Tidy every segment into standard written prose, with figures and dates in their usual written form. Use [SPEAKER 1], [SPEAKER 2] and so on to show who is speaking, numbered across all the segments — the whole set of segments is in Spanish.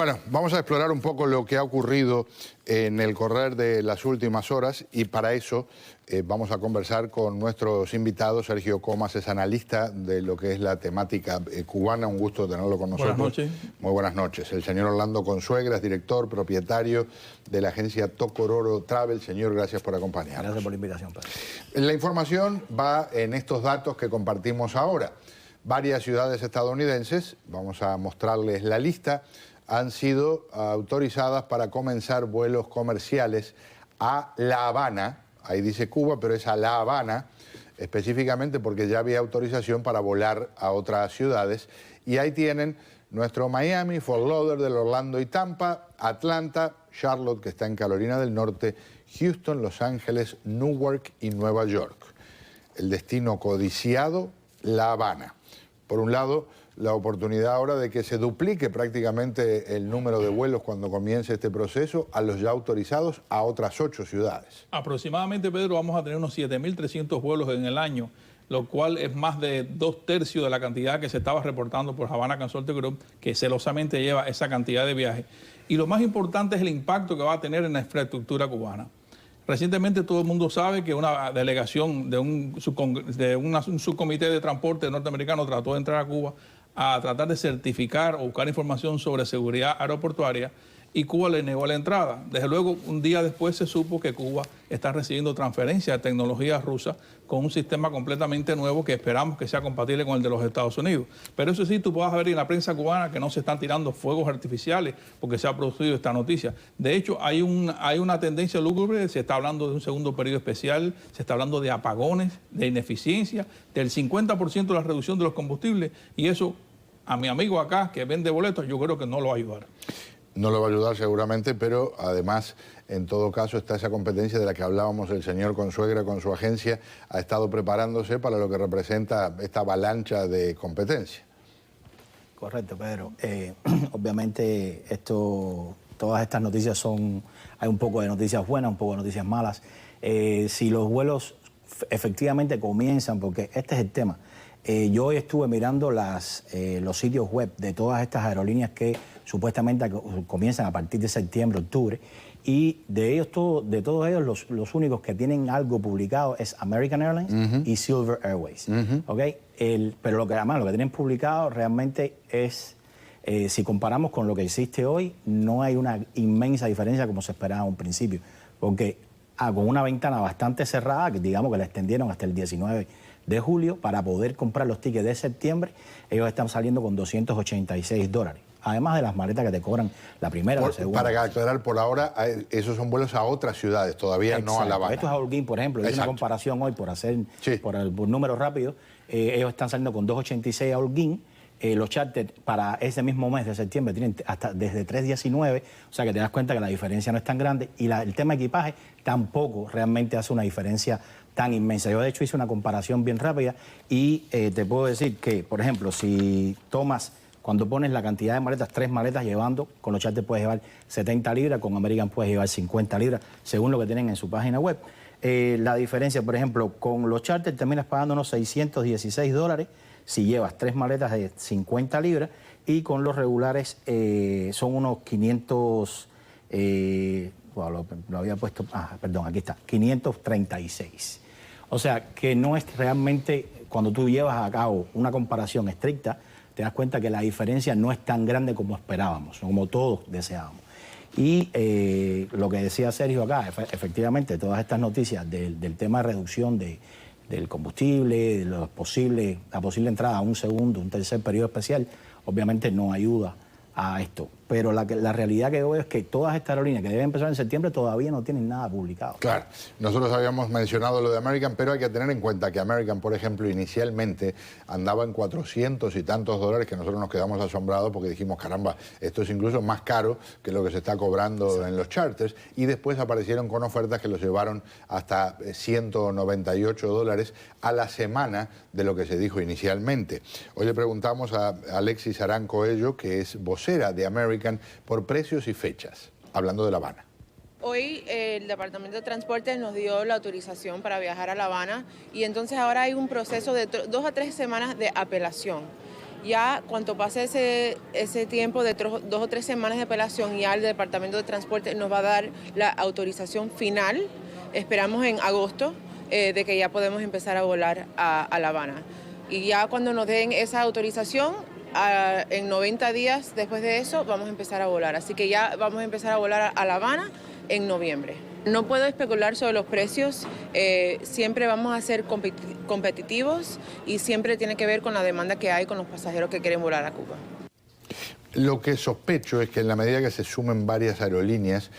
[SPEAKER 1] Bueno, vamos a explorar un poco lo que ha ocurrido en el correr de las últimas horas y para eso vamos a conversar con nuestros invitados. Sergio Comas es analista de lo que es la temática cubana. Un gusto tenerlo con nosotros.
[SPEAKER 2] Buenas noches.
[SPEAKER 1] Muy buenas noches. El señor Orlando Consuegra es director, propietario de la agencia Tocororo Travel. Señor, gracias por acompañarnos.
[SPEAKER 3] Gracias por la invitación, Pedro.
[SPEAKER 1] La información va en estos datos que compartimos ahora. Varias ciudades estadounidenses, vamos a mostrarles la lista, han sido autorizadas para comenzar vuelos comerciales a La Habana. Ahí dice Cuba, pero es a La Habana, específicamente porque ya había autorización para volar a otras ciudades. Y ahí tienen nuestro Miami, Fort Lauderdale, Orlando y Tampa, Atlanta, Charlotte, que está en Carolina del Norte, Houston, Los Ángeles, Newark y Nueva York. El destino codiciado, La Habana. Por un lado, la oportunidad ahora de que se duplique prácticamente el número de vuelos cuando comience este proceso a los ya autorizados a otras 8 ciudades.
[SPEAKER 2] Aproximadamente, Pedro, vamos a tener unos 7.300 vuelos en el año, lo cual es más de 2/3 de la cantidad que se estaba reportando por Havana Consulting Group, que celosamente lleva esa cantidad de viajes. Y lo más importante es el impacto que va a tener en la infraestructura cubana. Recientemente todo el mundo sabe que una delegación de un subcomité de transporte norteamericano trató de entrar a Cuba a tratar de certificar o buscar información sobre seguridad aeroportuaria y Cuba le negó la entrada. Desde luego, un día después se supo que Cuba está recibiendo transferencia de tecnología rusa con un sistema completamente nuevo que esperamos que sea compatible con el de los Estados Unidos. Pero eso sí, tú puedes ver en la prensa cubana que no se están tirando fuegos artificiales porque se ha producido esta noticia. De hecho, hay una tendencia lúgubre, se está hablando de un segundo periodo especial, se está hablando de apagones, de ineficiencia, del 50% de la reducción de los combustibles y eso, a mi amigo acá que vende boletos, yo creo que no lo va a ayudar.
[SPEAKER 1] No lo va a ayudar seguramente, pero además, en todo caso, está esa competencia de la que hablábamos. El señor Consuegra con su agencia ha estado preparándose para lo que representa esta avalancha de competencia.
[SPEAKER 3] Correcto, Pedro. Obviamente todas estas noticias hay un poco de noticias buenas, un poco de noticias malas. Si los vuelos efectivamente comienzan, porque este es el tema. Yo hoy estuve mirando los sitios web de todas estas aerolíneas que supuestamente comienzan a partir de septiembre, octubre, y de todos ellos los únicos que tienen algo publicado es American Airlines y Silver Airways. ¿Okay? Pero lo que tienen publicado realmente es, si comparamos con lo que existe hoy, no hay una inmensa diferencia como se esperaba a un principio, porque con una ventana bastante cerrada, que digamos que la extendieron hasta el 19 de julio, para poder comprar los tickets de septiembre, ellos están saliendo con $286. Además de las maletas que te cobran la primera, la segunda.
[SPEAKER 1] Para aclarar, por ahora, esos son vuelos a otras ciudades, todavía
[SPEAKER 3] Exacto.
[SPEAKER 1] no a La Habana.
[SPEAKER 3] Esto es a Holguín, por ejemplo. Hice una comparación hoy por el número rápido. Ellos están saliendo con 286 a Holguín. Los charters para ese mismo mes de septiembre tienen hasta desde 319, o sea que te das cuenta que la diferencia no es tan grande y el tema de equipaje tampoco realmente hace una diferencia tan inmensa. Yo de hecho hice una comparación bien rápida y te puedo decir que, por ejemplo, si tomas, cuando pones la cantidad de maletas, 3 maletas llevando, con los charters puedes llevar 70 libras, con American puedes llevar 50 libras, según lo que tienen en su página web. La diferencia, por ejemplo, con los charters terminas pagando unos $616 si llevas 3 maletas de 50 libras y con los regulares son unos 500, lo había puesto, perdón, aquí está, 536. O sea, que no es realmente, cuando tú llevas a cabo una comparación estricta, te das cuenta que la diferencia no es tan grande como esperábamos, como todos deseábamos. Y lo que decía Sergio acá, efectivamente, todas estas noticias del tema de reducción del combustible, de la posible entrada a un segundo, un tercer periodo especial, obviamente no ayuda a esto. Pero la realidad que veo es que todas estas aerolíneas que deben empezar en septiembre todavía no tienen nada publicado.
[SPEAKER 1] Claro, nosotros habíamos mencionado lo de American, pero hay que tener en cuenta que American, por ejemplo, inicialmente andaba en 400 y tantos dólares, que nosotros nos quedamos asombrados porque dijimos, caramba, esto es incluso más caro que lo que se está cobrando en los charters, y después aparecieron con ofertas que los llevaron hasta $198 a la semana de lo que se dijo inicialmente. Hoy le preguntamos a Alexis Arancoello, que es vocera de American, por precios y fechas, hablando de La Habana.
[SPEAKER 4] Hoy el Departamento de Transporte nos dio la autorización para viajar a La Habana y entonces ahora hay un proceso de 2 a 3 semanas de apelación. Ya cuando pase ese tiempo de 2 o 3 semanas de apelación, ya el Departamento de Transporte nos va a dar la autorización final, esperamos en agosto, de que ya podemos empezar a volar a La Habana. Y ya cuando nos den esa autorización, en 90 días después de eso, vamos a empezar a volar. Así que ya vamos a empezar a volar a La Habana en noviembre. No puedo especular sobre los precios, siempre vamos a ser competitivos y siempre tiene que ver con la demanda que hay con los pasajeros que quieren volar a Cuba.
[SPEAKER 1] Lo que sospecho es que en la medida que se sumen varias aerolíneas,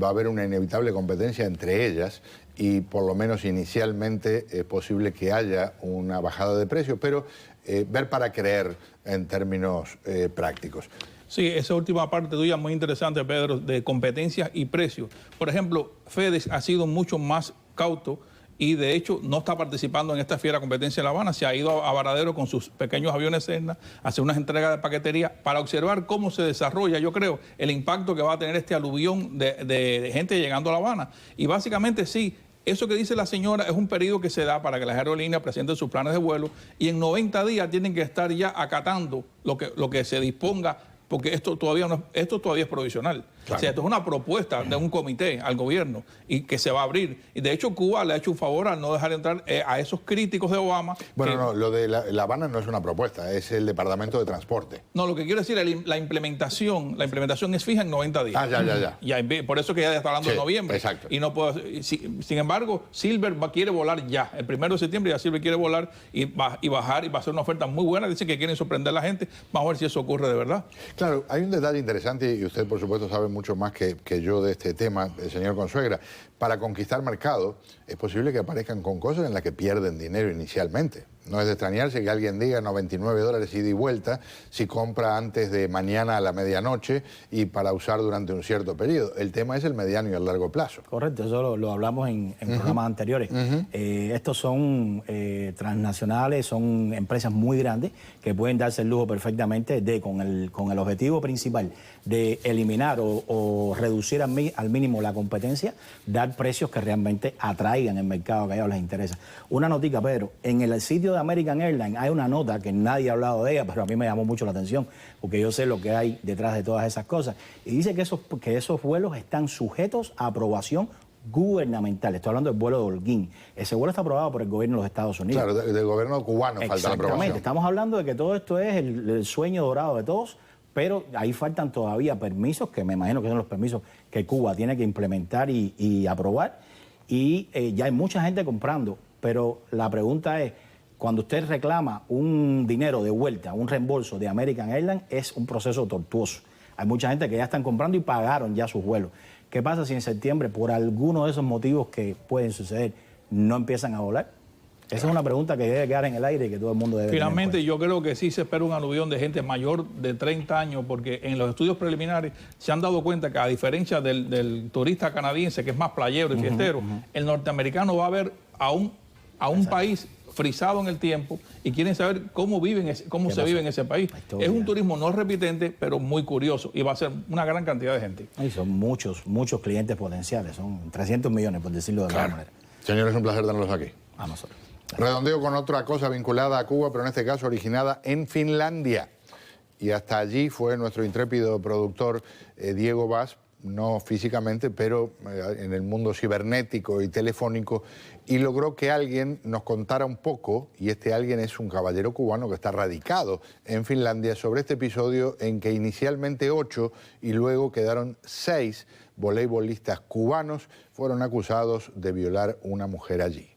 [SPEAKER 1] va a haber una inevitable competencia entre ellas y por lo menos inicialmente es posible que haya una bajada de precios, pero ver para creer en términos prácticos.
[SPEAKER 2] Sí, esa última parte tuya es muy interesante, Pedro, de competencias y precios. Por ejemplo, FedEx ha sido mucho más cauto y de hecho no está participando en esta fiera competencia de La Habana, se ha ido a Varadero con sus pequeños aviones Cessna a hacer unas entregas de paquetería para observar cómo se desarrolla, yo creo, el impacto que va a tener este aluvión de gente llegando a La Habana. Y básicamente sí, eso que dice la señora es un periodo que se da para que las aerolíneas presenten sus planes de vuelo y en 90 días tienen que estar ya acatando lo que se disponga, porque esto todavía es provisional. Claro. O sea, esto es una propuesta de un comité al gobierno y que se va a abrir. Y de hecho Cuba le ha hecho un favor al no dejar entrar a esos críticos de Obama.
[SPEAKER 1] Bueno, no, lo de La Habana no es una propuesta, es el Departamento de Transporte.
[SPEAKER 2] No, lo que quiero decir es la implementación es fija en 90 días. Ya, por eso que ya está hablando de noviembre.
[SPEAKER 1] Exacto.
[SPEAKER 2] Y no puedo, sin embargo, Silver quiere volar ya. El 1 de septiembre ya Silver quiere volar y bajar y va a hacer una oferta muy buena. Dicen que quieren sorprender a la gente. Vamos a ver si eso ocurre de verdad.
[SPEAKER 1] Claro, hay un detalle interesante y usted, por supuesto, sabe mucho más que yo de este tema, el señor Consuegra. Para conquistar mercado es posible que aparezcan con cosas en las que pierden dinero inicialmente. No es de extrañarse que alguien diga $99 ida y vuelta si compra antes de mañana a la medianoche y para usar durante un cierto periodo. El tema es el mediano y el largo plazo.
[SPEAKER 3] Correcto, eso lo hablamos en programas anteriores. Estos son transnacionales, son empresas muy grandes que pueden darse el lujo perfectamente de, con el objetivo principal de eliminar o reducir al mínimo la competencia, dar precios que realmente atraigan el mercado que a ellos les interesa. Una notica, Pedro, en el sitio de American Airlines hay una nota que nadie ha hablado de ella, pero a mí me llamó mucho la atención, porque yo sé lo que hay detrás de todas esas cosas. Y dice que esos vuelos están sujetos a aprobación gubernamental. Estoy hablando del vuelo de Holguín. Ese vuelo está aprobado por el gobierno de los Estados Unidos.
[SPEAKER 1] Claro, del gobierno cubano falta la aprobación.
[SPEAKER 3] Exactamente. Estamos hablando de que todo esto es el sueño dorado de todos, pero ahí faltan todavía permisos, que me imagino que son los permisos que Cuba tiene que implementar y aprobar. Y ya hay mucha gente comprando, pero la pregunta es, cuando usted reclama un dinero de vuelta, un reembolso de American Airlines, es un proceso tortuoso. Hay mucha gente que ya están comprando y pagaron ya sus vuelos. ¿Qué pasa si en septiembre, por alguno de esos motivos que pueden suceder, no empiezan a volar? Esa es una pregunta que debe quedar en el aire y que todo el mundo debe
[SPEAKER 2] Finalmente, yo creo que sí se espera un aluvión de gente mayor de 30 años, porque en los estudios preliminares se han dado cuenta que, a diferencia del turista canadiense, que es más playero y fiestero, el norteamericano va a ver a un país frisado en el tiempo y quieren saber cómo se vive en ese país. Es un turismo no repitente, pero muy curioso, y va a ser una gran cantidad de gente.
[SPEAKER 3] Y son muchos clientes potenciales, son 300 millones, por decirlo de alguna manera.
[SPEAKER 1] Señores, es un placer tenerlos aquí.
[SPEAKER 3] A nosotros.
[SPEAKER 1] Redondeo con otra cosa vinculada a Cuba, pero en este caso originada en Finlandia. Y hasta allí fue nuestro intrépido productor Diego Vaz, no físicamente, pero en el mundo cibernético y telefónico, y logró que alguien nos contara un poco, y este alguien es un caballero cubano que está radicado en Finlandia, sobre este episodio en que inicialmente 8 y luego quedaron 6 voleibolistas cubanos fueron acusados de violar una mujer allí.